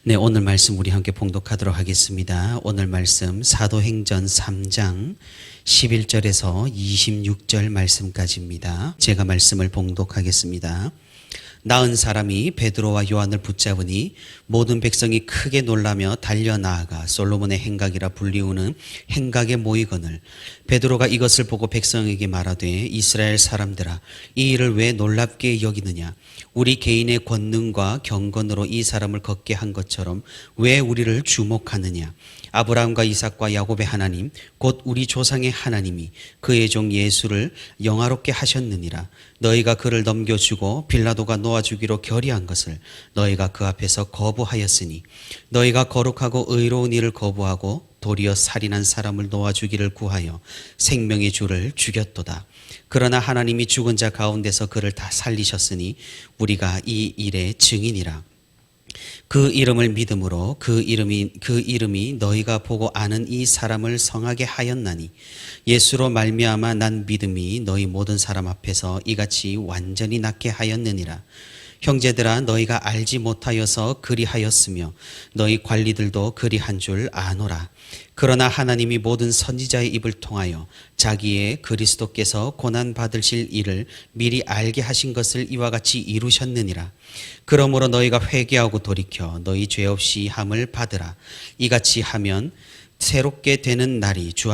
네, 오늘 말씀 우리 함께 봉독하도록 하겠습니다. 오늘 말씀 사도행전 3장 11절에서 26절 말씀까지입니다. 제가 말씀을 봉독하겠습니다. 나은 사람이 베드로와 요한을 붙잡으니 모든 백성이 크게 놀라며 달려나아가 솔로몬의 행각이라 불리우는 행각에 모이거늘 베드로가 이것을 보고 백성에게 말하되 이스라엘 사람들아 이 일을 왜 놀랍게 여기느냐 우리 개인의 권능과 경건으로 이 사람을 걷게 한 것처럼 왜 우리를 주목하느냐 아브라함과 이삭과 야곱의 하나님 곧 우리 조상의 하나님이 그의 종 예수를 영화롭게 하셨느니라. 너희가 그를 넘겨주고 빌라도가 놓아주기로 결의한 것을 너희가 그 앞에서 거부하였으니 너희가 거룩하고 의로운 일을 거부하고 도리어 살인한 사람을 놓아주기를 구하여 생명의 주를 죽였도다. 그러나 하나님이 죽은 자 가운데서 그를 다 살리셨으니 우리가 이 일의 증인이라. 그 이름을 믿음으로 그 이름이 너희가 보고 아는 이 사람을 성하게 하였나니 예수로 말미암아 난 믿음이 너희 모든 사람 앞에서 이같이 완전히 낫게 하였느니라. 형제들아 너희가 알지 못하여서 그리하였으며 너희 관리들도 그리한 줄 아노라. 그러나 하나님이 모든 선지자의 입을 통하여 자기의 그리스도께서 고난 받으실 일을 미리 알게 하신 것을 이와 같이 이루셨느니라. 그러므로 너희가 회개하고 돌이켜 너희 죄 없이 함을 받으라. 이같이 하면 새롭게 되는 날이 주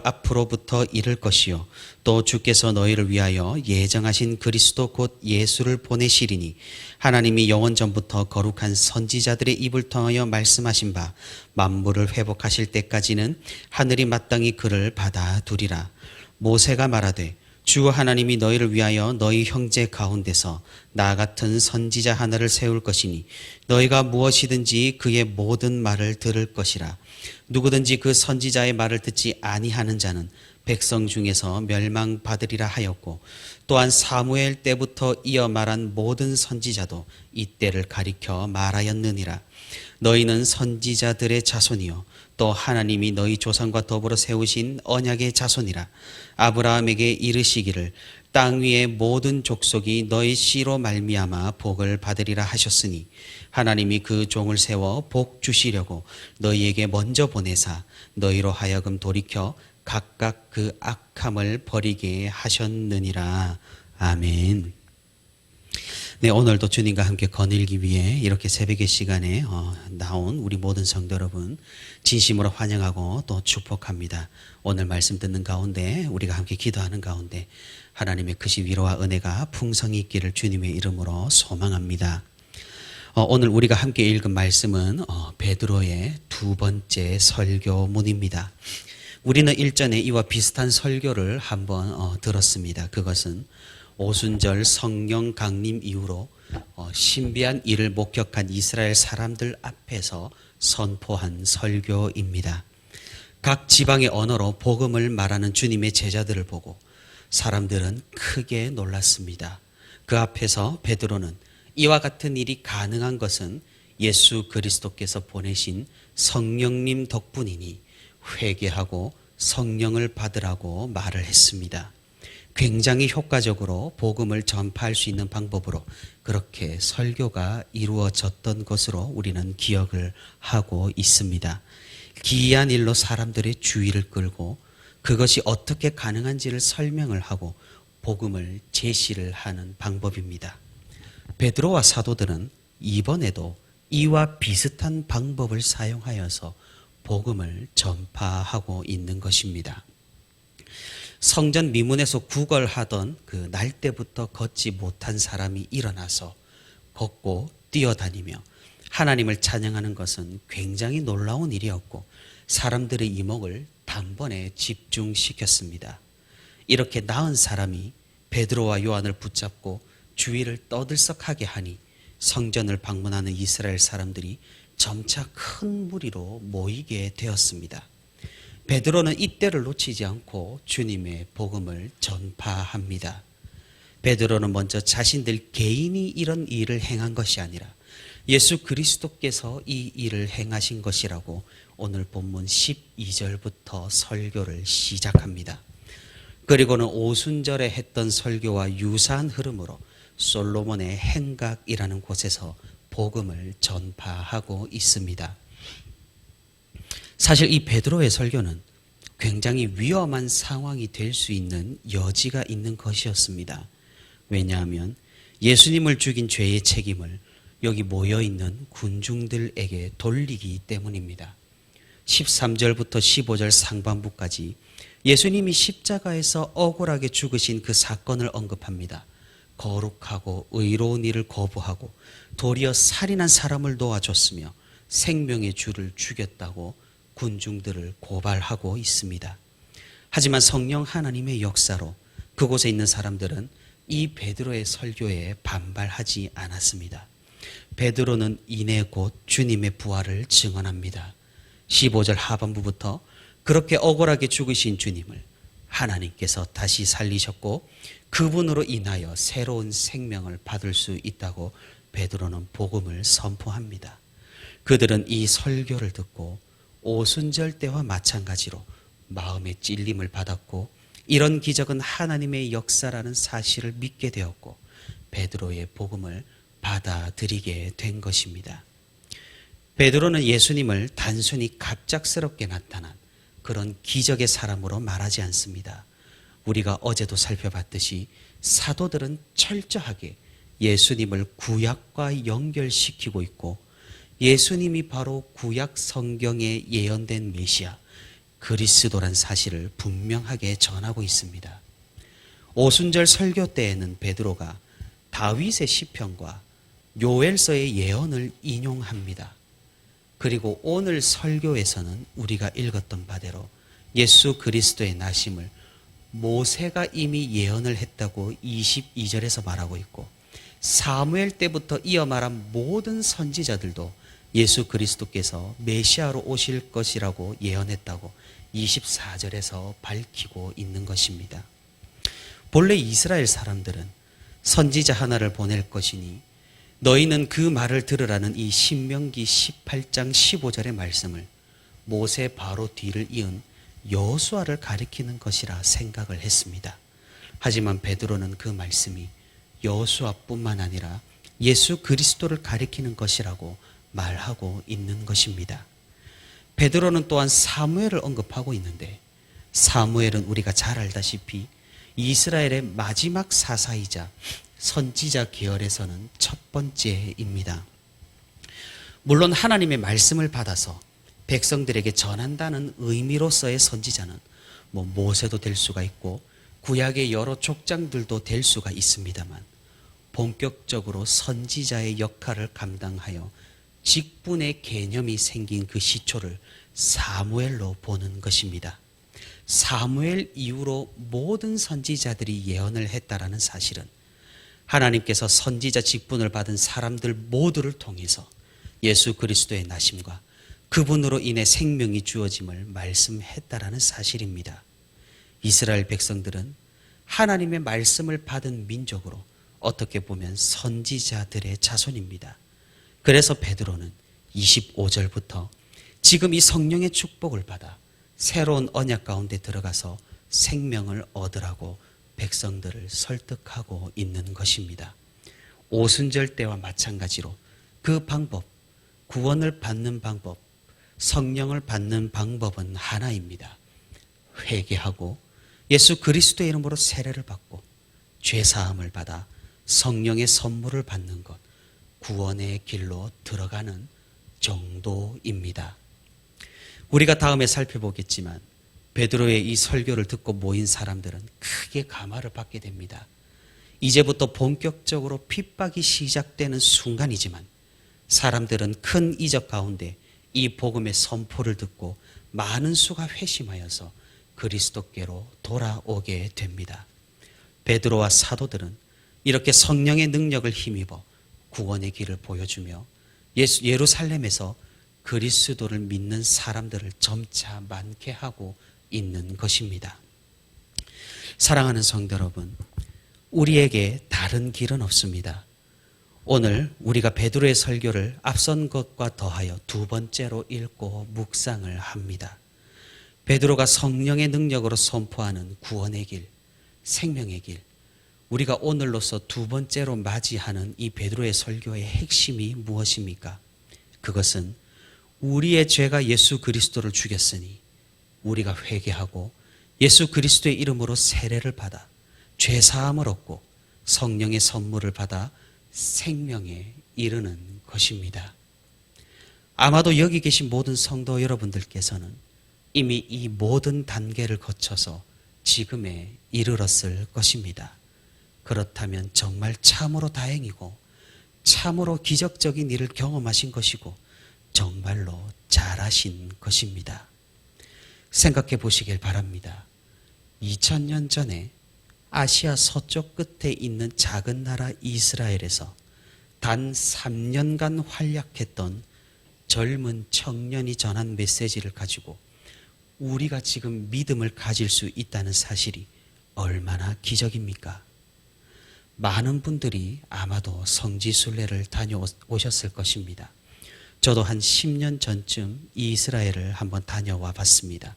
앞으로부터 이를 것이요 또 주께서 너희를 위하여 예정하신 그리스도 곧 예수를 보내시리니 하나님이 영원 전부터 거룩한 선지자들의 입을 통하여 말씀하신 바 만물을 회복하실 때까지는 하늘이 마땅히 그를 받아두리라. 모세가 말하되 주 하나님이 너희를 위하여 너희 형제 가운데서 나 같은 선지자 하나를 세울 것이니 너희가 무엇이든지 그의 모든 말을 들을 것이라. 누구든지 그 선지자의 말을 듣지 아니하는 자는 백성 중에서 멸망받으리라 하였고 또한 사무엘 때부터 이어 말한 모든 선지자도 이때를 가리켜 말하였느니라. 너희는 선지자들의 자손이요 또 하나님이 너희 조상과 더불어 세우신 언약의 자손이라. 아브라함에게 이르시기를 땅 위의 모든 족속이 너희 씨로 말미암아 복을 받으리라 하셨으니 하나님이 그 종을 세워 복 주시려고 너희에게 먼저 보내사 너희로 하여금 돌이켜 각각 그 악함을 버리게 하셨느니라. 아멘. 네, 오늘도 주님과 함께 거닐기 위해 이렇게 새벽의 시간에 나온 우리 모든 성도 여러분 진심으로 환영하고 또 축복합니다. 오늘 말씀 듣는 가운데 우리가 함께 기도하는 가운데 하나님의 크신 위로와 은혜가 풍성히 있기를 주님의 이름으로 소망합니다. 오늘 우리가 함께 읽은 말씀은 베드로의 두 번째 설교문입니다. 우리는 일전에 이와 비슷한 설교를 한번 들었습니다. 그것은 오순절 성령 강림 이후로 신비한 일을 목격한 이스라엘 사람들 앞에서 선포한 설교입니다. 각 지방의 언어로 복음을 말하는 주님의 제자들을 보고 사람들은 크게 놀랐습니다. 그 앞에서 베드로는 이와 같은 일이 가능한 것은 예수 그리스도께서 보내신 성령님 덕분이니 회개하고 성령을 받으라고 말을 했습니다. 굉장히 효과적으로 복음을 전파할 수 있는 방법으로 그렇게 설교가 이루어졌던 것으로 우리는 기억을 하고 있습니다. 기이한 일로 사람들의 주의를 끌고 그것이 어떻게 가능한지를 설명을 하고 복음을 제시를 하는 방법입니다. 베드로와 사도들은 이번에도 이와 비슷한 방법을 사용하여서 복음을 전파하고 있는 것입니다. 성전 미문에서 구걸하던 그 날 때부터 걷지 못한 사람이 일어나서 걷고 뛰어다니며 하나님을 찬양하는 것은 굉장히 놀라운 일이었고 사람들의 이목을 단번에 집중시켰습니다. 이렇게 나은 사람이 베드로와 요한을 붙잡고 주위를 떠들썩하게 하니 성전을 방문하는 이스라엘 사람들이 점차 큰 무리로 모이게 되었습니다. 베드로는 이때를 놓치지 않고 주님의 복음을 전파합니다. 베드로는 먼저 자신들 개인이 이런 일을 행한 것이 아니라 예수 그리스도께서 이 일을 행하신 것이라고 오늘 본문 12절부터 설교를 시작합니다. 그리고는 오순절에 했던 설교와 유사한 흐름으로 솔로몬의 행각이라는 곳에서 복음을 전파하고 있습니다. 사실 이 베드로의 설교는 굉장히 위험한 상황이 될 수 있는 여지가 있는 것이었습니다. 왜냐하면 예수님을 죽인 죄의 책임을 여기 모여있는 군중들에게 돌리기 때문입니다. 13절부터 15절 상반부까지 예수님이 십자가에서 억울하게 죽으신 그 사건을 언급합니다. 거룩하고 의로운 일을 거부하고 도리어 살인한 사람을 놓아줬으며 생명의 주를 죽였다고 군중들을 고발하고 있습니다. 하지만 성령 하나님의 역사로 그곳에 있는 사람들은 이 베드로의 설교에 반발하지 않았습니다. 베드로는 이내 곧 주님의 부활을 증언합니다. 15절 하반부부터 그렇게 억울하게 죽으신 주님을 하나님께서 다시 살리셨고 그분으로 인하여 새로운 생명을 받을 수 있다고 베드로는 복음을 선포합니다. 그들은 이 설교를 듣고 오순절 때와 마찬가지로 마음의 찔림을 받았고 이런 기적은 하나님의 역사라는 사실을 믿게 되었고 베드로의 복음을 받아들이게 된 것입니다. 베드로는 예수님을 단순히 갑작스럽게 나타난 그런 기적의 사람으로 말하지 않습니다. 우리가 어제도 살펴봤듯이 사도들은 철저하게 예수님을 구약과 연결시키고 있고 예수님이 바로 구약 성경에 예언된 메시아 그리스도란 사실을 분명하게 전하고 있습니다. 오순절 설교 때에는 베드로가 다윗의 시편과 요엘서의 예언을 인용합니다. 그리고 오늘 설교에서는 우리가 읽었던 바대로 예수 그리스도의 나심을 모세가 이미 예언을 했다고 22절에서 말하고 있고 사무엘 때부터 이어 말한 모든 선지자들도 예수 그리스도께서 메시아로 오실 것이라고 예언했다고 24절에서 밝히고 있는 것입니다. 본래 이스라엘 사람들은 선지자 하나를 보낼 것이니 너희는 그 말을 들으라는 이 신명기 18장 15절의 말씀을 모세 바로 뒤를 이은 여호수아를 가리키는 것이라 생각을 했습니다. 하지만 베드로는 그 말씀이 여호수아뿐만 아니라 예수 그리스도를 가리키는 것이라고 말하고 있는 것입니다. 베드로는 또한 사무엘을 언급하고 있는데 사무엘은 우리가 잘 알다시피 이스라엘의 마지막 사사이자 선지자 계열에서는 첫 번째입니다. 물론 하나님의 말씀을 받아서 백성들에게 전한다는 의미로서의 선지자는 모세도 될 수가 있고 구약의 여러 족장들도 될 수가 있습니다만 본격적으로 선지자의 역할을 감당하여 직분의 개념이 생긴 그 시초를 사무엘로 보는 것입니다. 사무엘 이후로 모든 선지자들이 예언을 했다라는 사실은 하나님께서 선지자 직분을 받은 사람들 모두를 통해서 예수 그리스도의 나심과 그분으로 인해 생명이 주어짐을 말씀했다라는 사실입니다. 이스라엘 백성들은 하나님의 말씀을 받은 민족으로 어떻게 보면 선지자들의 자손입니다. 그래서 베드로는 25절부터 지금 이 성령의 축복을 받아 새로운 언약 가운데 들어가서 생명을 얻으라고 백성들을 설득하고 있는 것입니다. 오순절 때와 마찬가지로 그 방법, 구원을 받는 방법, 성령을 받는 방법은 하나입니다. 회개하고 예수 그리스도의 이름으로 세례를 받고 죄사함을 받아 성령의 선물을 받는 것, 구원의 길로 들어가는 정도입니다. 우리가 다음에 살펴보겠지만 베드로의 이 설교를 듣고 모인 사람들은 크게 감화를 받게 됩니다. 이제부터 본격적으로 핍박이 시작되는 순간이지만 사람들은 큰 이적 가운데 이 복음의 선포를 듣고 많은 수가 회심하여서 그리스도께로 돌아오게 됩니다. 베드로와 사도들은 이렇게 성령의 능력을 힘입어 구원의 길을 보여주며 예루살렘에서 그리스도를 믿는 사람들을 점차 많게 하고 있는 것입니다. 사랑하는 성도 여러분, 우리에게 다른 길은 없습니다. 오늘 우리가 베드로의 설교를 앞선 것과 더하여 두 번째로 읽고 묵상을 합니다. 베드로가 성령의 능력으로 선포하는 구원의 길, 생명의 길, 우리가 오늘로서 두 번째로 맞이하는 이 베드로의 설교의 핵심이 무엇입니까? 그것은 우리의 죄가 예수 그리스도를 죽였으니 우리가 회개하고 예수 그리스도의 이름으로 세례를 받아 죄 사함을 얻고 성령의 선물을 받아 생명에 이르는 것입니다. 아마도 여기 계신 모든 성도 여러분들께서는 이미 이 모든 단계를 거쳐서 지금에 이르렀을 것입니다. 그렇다면 정말 참으로 다행이고 참으로 기적적인 일을 경험하신 것이고 정말로 잘하신 것입니다. 생각해 보시길 바랍니다. 2000년 전에 아시아 서쪽 끝에 있는 작은 나라 이스라엘에서 단 3년간 활약했던 젊은 청년이 전한 메시지를 가지고 우리가 지금 믿음을 가질 수 있다는 사실이 얼마나 기적입니까? 많은 분들이 아마도 성지순례를 다녀오셨을 것입니다. 저도 한 10년 전쯤 이스라엘을 한번 다녀와 봤습니다.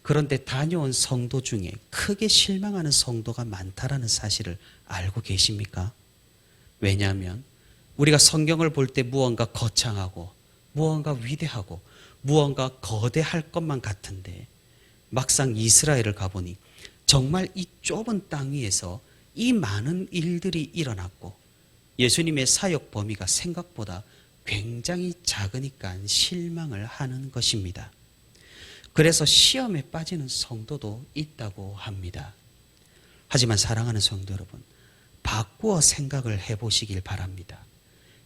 그런데 다녀온 성도 중에 크게 실망하는 성도가 많다라는 사실을 알고 계십니까? 왜냐하면 우리가 성경을 볼 때 무언가 거창하고 무언가 위대하고 무언가 거대할 것만 같은데 막상 이스라엘을 가보니 정말 이 좁은 땅 위에서 이 많은 일들이 일어났고 예수님의 사역 범위가 생각보다 굉장히 작으니까 실망을 하는 것입니다. 그래서 시험에 빠지는 성도도 있다고 합니다. 하지만 사랑하는 성도 여러분, 바꾸어 생각을 해보시길 바랍니다.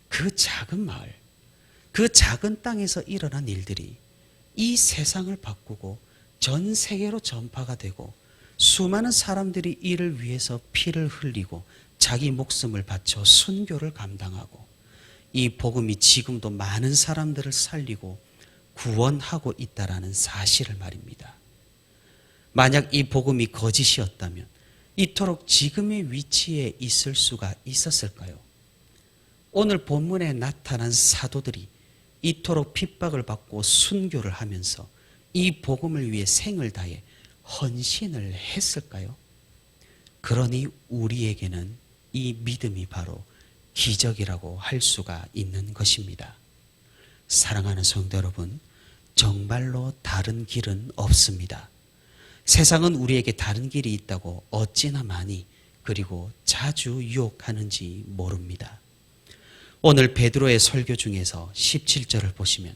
그 작은 마을, 그 작은 땅에서 일어난 일들이 이 세상을 바꾸고 전 세계로 전파가 되고 수많은 사람들이 이를 위해서 피를 흘리고 자기 목숨을 바쳐 순교를 감당하고 이 복음이 지금도 많은 사람들을 살리고 구원하고 있다라는 사실을 말입니다. 만약 이 복음이 거짓이었다면 이토록 지금의 위치에 있을 수가 있었을까요? 오늘 본문에 나타난 사도들이 이토록 핍박을 받고 순교를 하면서 이 복음을 위해 생을 다해 헌신을 했을까요? 그러니 우리에게는 이 믿음이 바로 기적이라고 할 수가 있는 것입니다. 사랑하는 성도 여러분, 정말로 다른 길은 없습니다. 세상은 우리에게 다른 길이 있다고 어찌나 많이 그리고 자주 유혹하는지 모릅니다. 오늘 베드로의 설교 중에서 17절을 보시면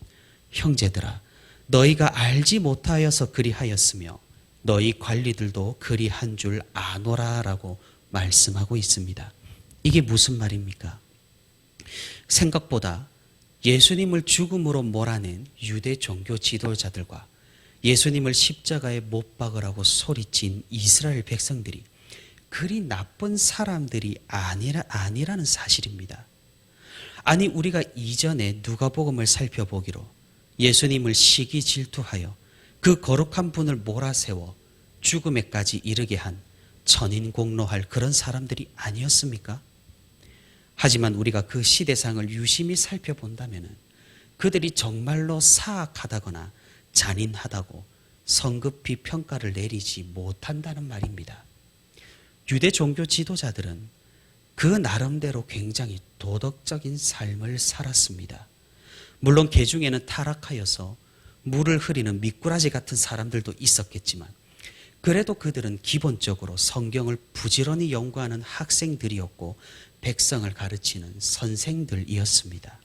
형제들아 너희가 알지 못하여서 그리하였으며 너희 관리들도 그리한 줄 아노라 라고 말씀하고 있습니다. 이게 무슨 말입니까? 생각보다 예수님을 죽음으로 몰아낸 유대 종교 지도자들과 예수님을 십자가에 못 박으라고 소리친 이스라엘 백성들이 그리 나쁜 사람들이 아니라는 사실입니다. 아니 우리가 이전에 누가복음을 살펴보기로 예수님을 시기 질투하여 그 거룩한 분을 몰아세워 죽음에까지 이르게 한 천인공노할 그런 사람들이 아니었습니까? 하지만 우리가 그 시대상을 유심히 살펴본다면 그들이 정말로 사악하다거나 잔인하다고 성급히 평가를 내리지 못한다는 말입니다. 유대 종교 지도자들은 그 나름대로 굉장히 도덕적인 삶을 살았습니다. 물론 그 중에는 타락하여서 물을 흐리는 미꾸라지 같은 사람들도 있었겠지만 그래도 그들은 기본적으로 성경을 부지런히 연구하는 학생들이었고 백성을 가르치는 선생들이었습니다.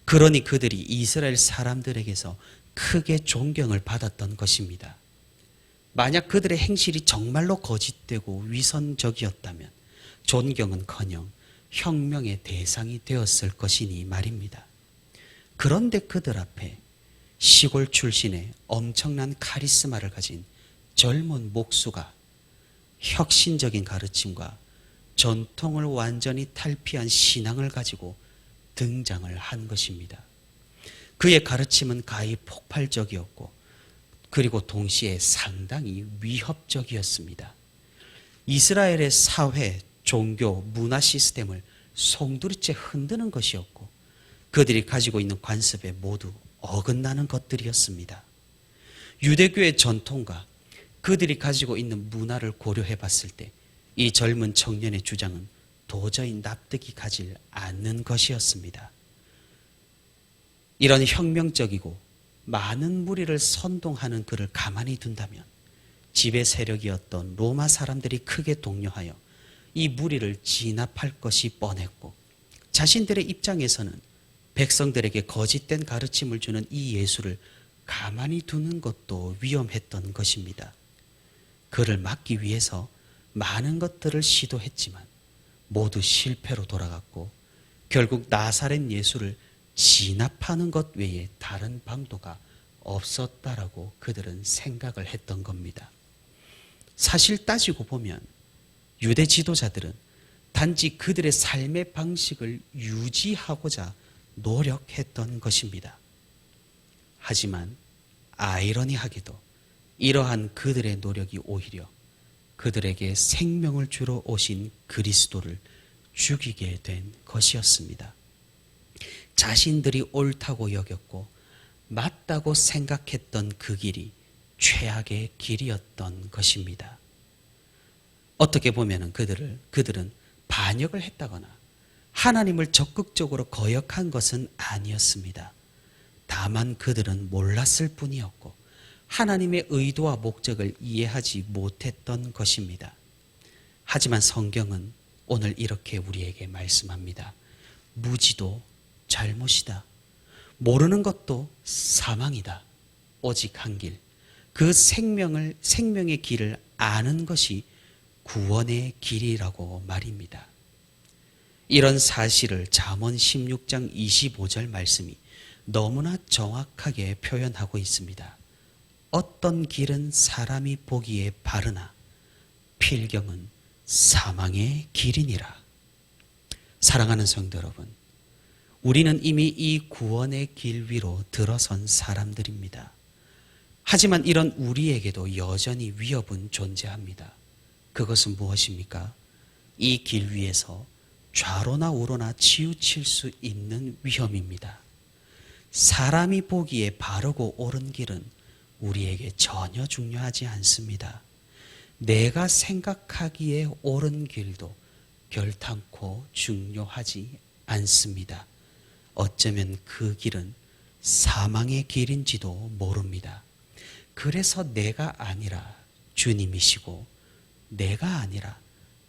그러니 그들이 이스라엘 사람들에게서 크게 존경을 받았던 것입니다. 만약 그들의 행실이 정말로 거짓되고 위선적이었다면 존경은커녕 혁명의 대상이 되었을 것이니 말입니다. 그런데 그들 앞에 시골 출신의 엄청난 카리스마를 가진 젊은 목수가 혁신적인 가르침과 전통을 완전히 탈피한 신앙을 가지고 등장을 한 것입니다. 그의 가르침은 가히 폭발적이었고 그리고 동시에 상당히 위협적이었습니다. 이스라엘의 사회, 종교, 문화 시스템을 송두리째 흔드는 것이었고 그들이 가지고 있는 관습에 모두 어긋나는 것들이었습니다. 유대교의 전통과 그들이 가지고 있는 문화를 고려해 봤을 때 이 젊은 청년의 주장은 도저히 납득이 가질 않는 것이었습니다. 이런 혁명적이고 많은 무리를 선동하는 그를 가만히 둔다면 지배 세력이었던 로마 사람들이 크게 동요하여 이 무리를 진압할 것이 뻔했고, 자신들의 입장에서는 백성들에게 거짓된 가르침을 주는 이 예수를 가만히 두는 것도 위험했던 것입니다. 그를 막기 위해서 많은 것들을 시도했지만 모두 실패로 돌아갔고, 결국 나사렛 예수를 진압하는 것 외에 다른 방도가 없었다라고 그들은 생각을 했던 겁니다. 사실 따지고 보면 유대 지도자들은 단지 그들의 삶의 방식을 유지하고자 노력했던 것입니다. 하지만 아이러니하게도 이러한 그들의 노력이 오히려 그들에게 생명을 주러 오신 그리스도를 죽이게 된 것이었습니다. 자신들이 옳다고 여겼고 맞다고 생각했던 그 길이 최악의 길이었던 것입니다. 어떻게 보면 그들은 반역을 했다거나 하나님을 적극적으로 거역한 것은 아니었습니다. 다만 그들은 몰랐을 뿐이었고 하나님의 의도와 목적을 이해하지 못했던 것입니다. 하지만 성경은 오늘 이렇게 우리에게 말씀합니다. 무지도 잘못이다. 모르는 것도 사망이다. 오직 한 길, 그 생명의 길을 아는 것이 구원의 길이라고 말입니다. 이런 사실을 잠언 16장 25절 말씀이 너무나 정확하게 표현하고 있습니다. 어떤 길은 사람이 보기에 바르나 필경은 사망의 길이니라. 사랑하는 성도 여러분, 우리는 이미 이 구원의 길 위로 들어선 사람들입니다. 하지만 이런 우리에게도 여전히 위협은 존재합니다. 그것은 무엇입니까? 이 길 위에서 좌로나 우로나 치우칠 수 있는 위험입니다. 사람이 보기에 바르고 옳은 길은 우리에게 전혀 중요하지 않습니다. 내가 생각하기에 옳은 길도 결탄코 중요하지 않습니다. 어쩌면 그 길은 사망의 길인지도 모릅니다. 그래서 내가 아니라 주님이시고, 내가 아니라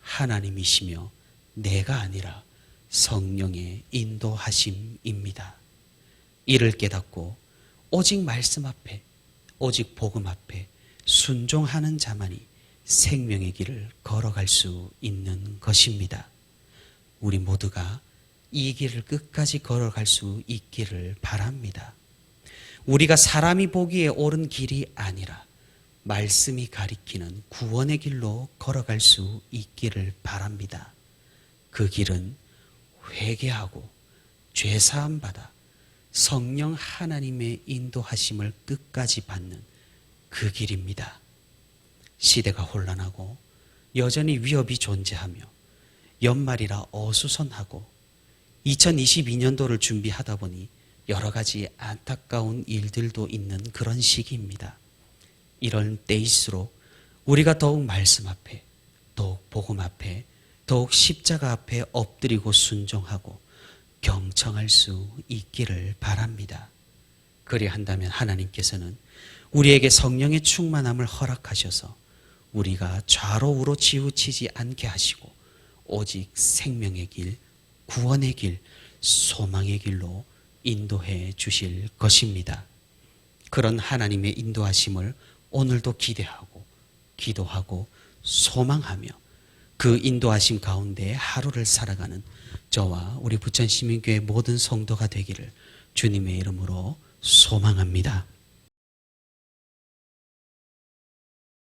하나님이시며, 내가 아니라 성령의 인도하심입니다. 이를 깨닫고 오직 말씀 앞에, 오직 복음 앞에 순종하는 자만이 생명의 길을 걸어갈 수 있는 것입니다. 우리 모두가 이 길을 끝까지 걸어갈 수 있기를 바랍니다. 우리가 사람이 보기에 옳은 길이 아니라 말씀이 가리키는 구원의 길로 걸어갈 수 있기를 바랍니다. 그 길은 회개하고 죄사함 받아 성령 하나님의 인도하심을 끝까지 받는 그 길입니다. 시대가 혼란하고 여전히 위협이 존재하며 연말이라 어수선하고 2022년도를 준비하다 보니 여러 가지 안타까운 일들도 있는 그런 시기입니다. 이런 때일수록 우리가 더욱 말씀 앞에, 더욱 복음 앞에, 더욱 십자가 앞에 엎드리고 순종하고 경청할 수 있기를 바랍니다. 그리한다면 하나님께서는 우리에게 성령의 충만함을 허락하셔서 우리가 좌로 우로 치우치지 않게 하시고 오직 생명의 길, 구원의 길, 소망의 길로 인도해 주실 것입니다. 그런 하나님의 인도하심을 오늘도 기대하고 기도하고 소망하며 그 인도하심 가운데 하루를 살아가는 저와 우리 부천시민교회 모든 성도가 되기를 주님의 이름으로 소망합니다.